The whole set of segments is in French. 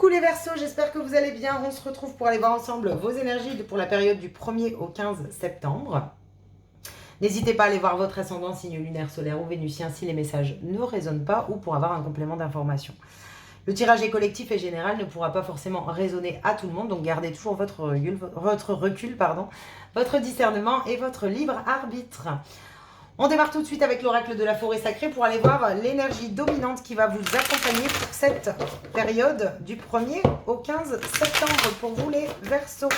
Coucou les Verseaux, j'espère que vous allez bien. On se retrouve pour aller voir ensemble vos énergies pour la période du 1er au 15 septembre. N'hésitez pas à aller voir votre ascendant, signe lunaire, solaire ou vénusien si les messages ne résonnent pas ou pour avoir un complément d'information. Le tirage est collectif et général, ne pourra pas forcément résonner à tout le monde, donc gardez toujours votre recul, votre discernement et votre libre arbitre. On démarre tout de suite avec l'oracle de la forêt sacrée pour aller voir l'énergie dominante qui va vous accompagner pour cette période du 1er au 15 septembre pour vous les Verseaux.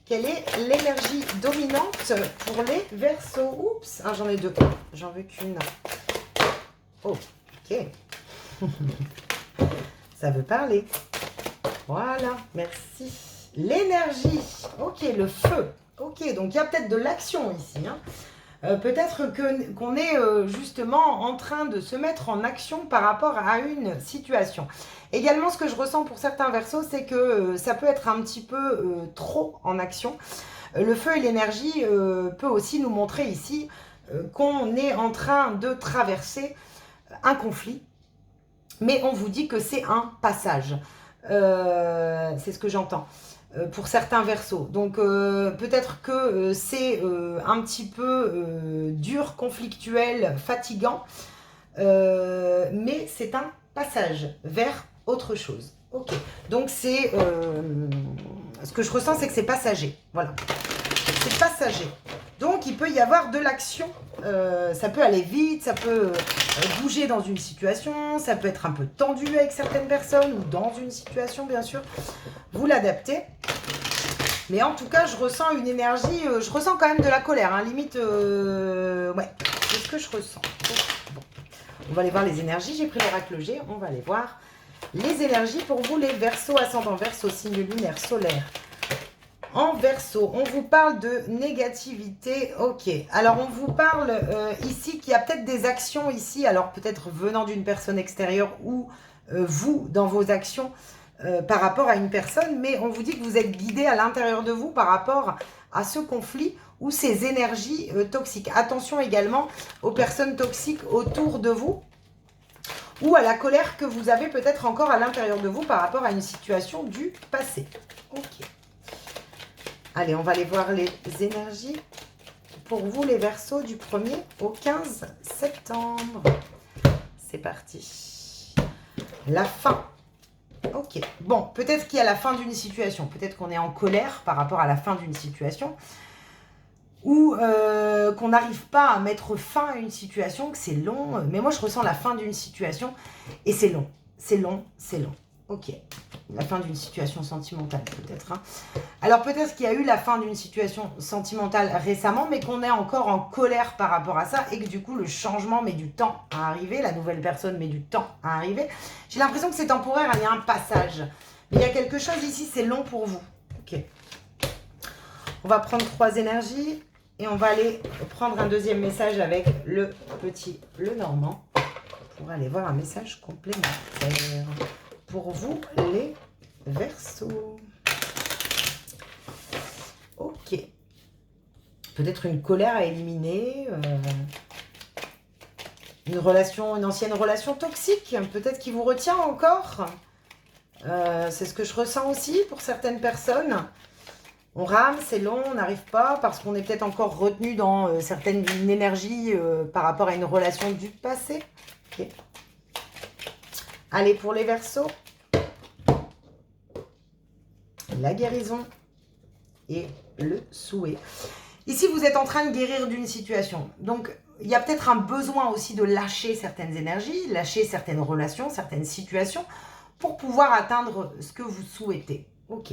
Quelle est l'énergie dominante pour les Verseaux? Oups, j'en ai deux, j'en veux qu'une. Oh, ok. Ça veut parler. Voilà, merci. L'énergie, ok, le feu. Ok, donc il y a peut-être de l'action ici, hein. Peut-être qu'on est justement en train de se mettre en action par rapport à une situation. Également, ce que je ressens pour certains Verseaux, c'est que ça peut être un petit peu trop en action. Le feu et l'énergie peut aussi nous montrer ici qu'on est en train de traverser un conflit, mais on vous dit que c'est un passage. C'est ce que j'entends. Pour certains Verseaux. Donc peut-être que c'est un petit peu dur, conflictuel, fatigant, mais c'est un passage vers autre chose. Ok, donc c'est ce que je ressens, c'est que c'est passager. Voilà, c'est passager. Donc il peut y avoir de l'action, ça peut aller vite, ça peut bouger dans une situation, ça peut être un peu tendu avec certaines personnes ou dans une situation bien sûr. Vous l'adaptez. Mais en tout cas, je ressens une énergie, je ressens quand même de la colère, hein, limite, ouais, c'est ce que je ressens. Bon. On va aller voir les énergies, j'ai pris l'oracle G, on va aller voir les énergies pour vous les Verseaux, ascendant Verseau, signe lunaire, solaire. En Verseau, on vous parle de négativité, ok. Alors, on vous parle ici qu'il y a peut-être des actions ici, alors peut-être venant d'une personne extérieure ou vous, dans vos actions, par rapport à une personne, mais on vous dit que vous êtes guidé à l'intérieur de vous par rapport à ce conflit ou ces énergies toxiques. Attention également aux personnes toxiques autour de vous ou à la colère que vous avez peut-être encore à l'intérieur de vous par rapport à une situation du passé. Ok. Allez, on va aller voir les énergies pour vous les Verseaux du 1er au 15 septembre. C'est parti. La fin. Ok, bon, peut-être qu'il y a la fin d'une situation, peut-être qu'on est en colère par rapport à la fin d'une situation, ou qu'on n'arrive pas à mettre fin à une situation, que c'est long, mais moi je ressens la fin d'une situation, et c'est long, c'est long, c'est long. Ok, la fin d'une situation sentimentale peut-être, hein. Alors peut-être qu'il y a eu la fin d'une situation sentimentale récemment, mais qu'on est encore en colère par rapport à ça, et que du coup le changement met du temps à arriver, la nouvelle personne met du temps à arriver. J'ai l'impression que c'est temporaire, il y a un passage. Mais il y a quelque chose ici, c'est long pour vous. Ok. On va prendre 3 énergies, et on va aller prendre un deuxième message avec le petit Lenormand, pour aller voir un message complémentaire. Pour vous, les Verseaux. Ok. Peut-être une colère à éliminer, une ancienne relation toxique, peut-être qui vous retient encore. C'est ce que je ressens aussi pour certaines personnes. On rame, c'est long, on n'arrive pas parce qu'on est peut-être encore retenu dans certaines énergies par rapport à une relation du passé. Ok. Allez, pour les Verseaux, la guérison et le souhait. Ici, vous êtes en train de guérir d'une situation. Donc, il y a peut-être un besoin aussi de lâcher certaines énergies, lâcher certaines relations, certaines situations pour pouvoir atteindre ce que vous souhaitez. Ok.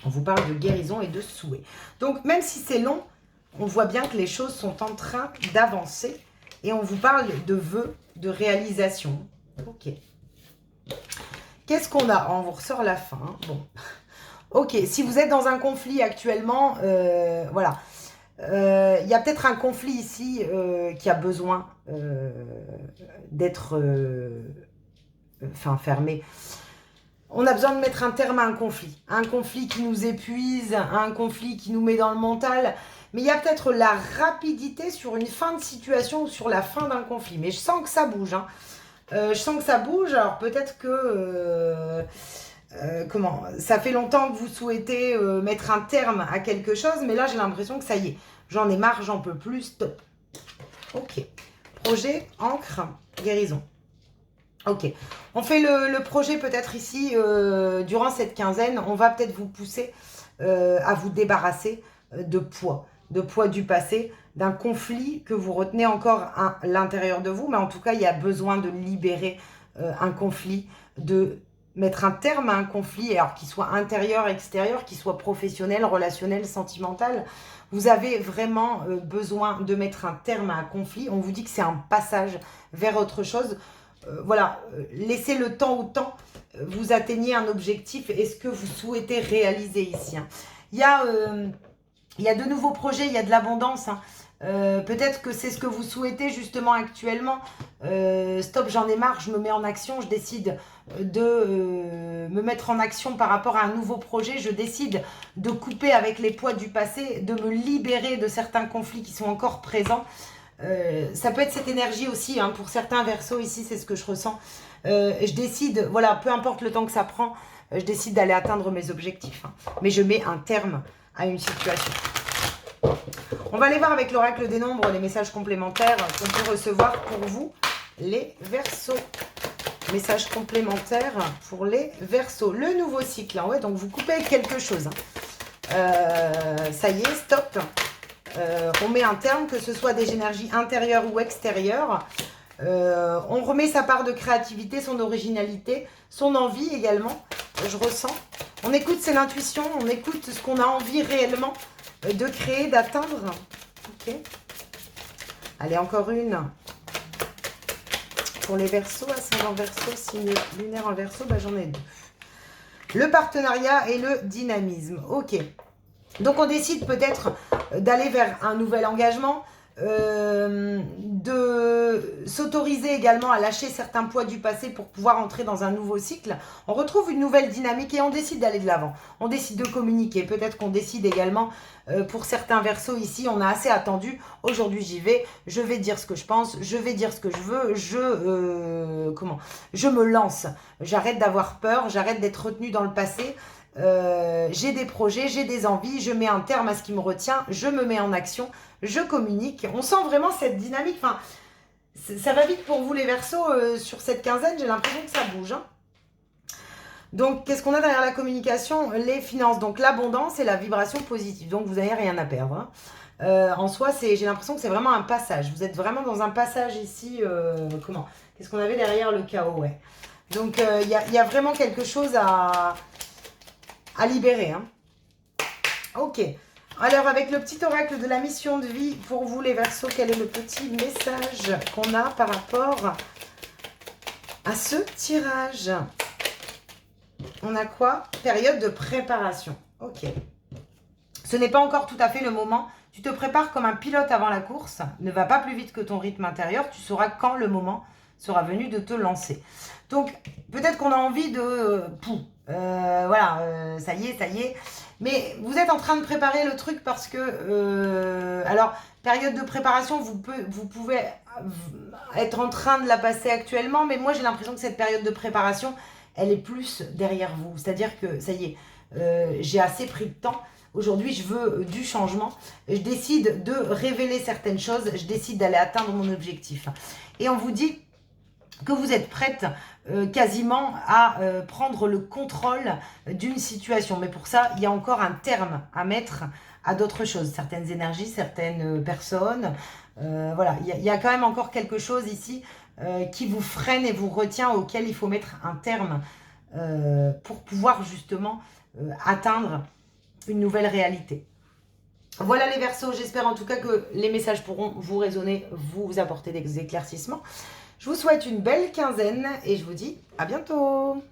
On vous parle de guérison et de souhait. Donc, même si c'est long, on voit bien que les choses sont en train d'avancer et on vous parle de vœux, de réalisation. Ok. Qu'est-ce qu'on a? On vous ressort la fin. Bon. Ok, si vous êtes dans un conflit actuellement, voilà. Il y a peut-être un conflit ici qui a besoin d'être fermé. On a besoin de mettre un terme à un conflit qui nous épuise, un conflit qui nous met dans le mental. Mais il y a peut-être la rapidité sur une fin de situation ou sur la fin d'un conflit. Mais je sens que ça bouge, hein. Je sens que ça bouge. Alors peut-être que... comment, ça fait longtemps que vous souhaitez mettre un terme à quelque chose, mais là j'ai l'impression que ça y est. J'en ai marre, j'en peux plus, stop. Ok. Projet, encre, guérison. Ok. On fait le projet peut-être ici, durant cette quinzaine, on va peut-être vous pousser à vous débarrasser de poids du passé, d'un conflit que vous retenez encore à l'intérieur de vous, mais en tout cas, il y a besoin de libérer un conflit, de mettre un terme à un conflit, alors qu'il soit intérieur, extérieur, qu'il soit professionnel, relationnel, sentimental. Vous avez vraiment besoin de mettre un terme à un conflit. On vous dit que c'est un passage vers autre chose. Voilà, laissez le temps au temps, vous atteignez un objectif et ce que vous souhaitez réaliser ici. Hein. Il y a de nouveaux projets, il y a de l'abondance. Hein. Peut-être que c'est ce que vous souhaitez justement actuellement. Stop, j'en ai marre, je me mets en action, je décide de me mettre en action par rapport à un nouveau projet. Je décide de couper avec les poids du passé, de me libérer de certains conflits qui sont encore présents. Ça peut être cette énergie aussi, hein, pour certains Verseaux ici, c'est ce que je ressens. Je décide, voilà, peu importe le temps que ça prend, je décide d'aller atteindre mes objectifs. Hein, mais je mets un terme à une situation. On va aller voir avec l'oracle des nombres les messages complémentaires qu'on peut recevoir pour vous, les Verseaux. Messages complémentaires pour les Verseaux. Le nouveau cycle, hein, ouais, donc vous coupez avec quelque chose. Hein. Ça y est, stop. On met un terme, que ce soit des énergies intérieures ou extérieures. On remet sa part de créativité, son originalité, son envie également. Je ressens. On écoute, c'est l'intuition, on écoute ce qu'on a envie réellement de créer, d'atteindre. Ok. Allez, encore une. Pour les Verseaux, ascendant Verseau, signe lunaire en Verseau, bah, j'en ai deux. Le partenariat et le dynamisme. Ok. Donc, on décide peut-être d'aller vers un nouvel engagement, de s'autoriser également à lâcher certains poids du passé pour pouvoir entrer dans un nouveau cycle. On retrouve une nouvelle dynamique et on décide d'aller de l'avant. On décide de communiquer. Peut-être qu'on décide également, pour certains Verseaux ici, on a assez attendu. Aujourd'hui, j'y vais. Je vais dire ce que je pense. Je vais dire ce que je veux. Je me lance. J'arrête d'avoir peur. J'arrête d'être retenue dans le passé. J'ai des projets, j'ai des envies, je mets un terme à ce qui me retient, je me mets en action, je communique. On sent vraiment cette dynamique. Enfin, ça va vite pour vous les Verseaux sur cette quinzaine, j'ai l'impression que ça bouge. Hein. Donc, qu'est-ce qu'on a derrière la communication? Les finances, donc l'abondance et la vibration positive. Donc, vous n'avez rien à perdre. Hein. En soi, j'ai l'impression que c'est vraiment un passage. Vous êtes vraiment dans un passage ici. Comment? Qu'est-ce qu'on avait derrière le chaos? Ouais. Donc, il y a vraiment quelque chose à libérer. Hein. Ok. Alors, avec le petit oracle de la mission de vie, pour vous les Verseaux, quel est le petit message qu'on a par rapport à ce tirage? On a quoi? Période de préparation. Ok. Ce n'est pas encore tout à fait le moment. Tu te prépares comme un pilote avant la course. Ne va pas plus vite que ton rythme intérieur. Tu sauras quand le moment sera venu de te lancer. Donc, peut-être qu'on a envie de... voilà, ça y est, ça y est. Mais vous êtes en train de préparer le truc parce que... alors, période de préparation, vous pouvez être en train de la passer actuellement, mais moi, j'ai l'impression que cette période de préparation, elle est plus derrière vous. C'est-à-dire que, ça y est, j'ai assez pris de temps. Aujourd'hui, je veux du changement. Je décide de révéler certaines choses. Je décide d'aller atteindre mon objectif. Et on vous dit que vous êtes prête quasiment à prendre le contrôle d'une situation. Mais pour ça, il y a encore un terme à mettre à d'autres choses. Certaines énergies, certaines personnes. Voilà, il y a quand même encore quelque chose ici qui vous freine et vous retient, auquel il faut mettre un terme pour pouvoir justement atteindre une nouvelle réalité. Voilà les Verseaux, j'espère en tout cas que les messages pourront vous résonner, vous apporter des éclaircissements. Je vous souhaite une belle quinzaine et je vous dis à bientôt.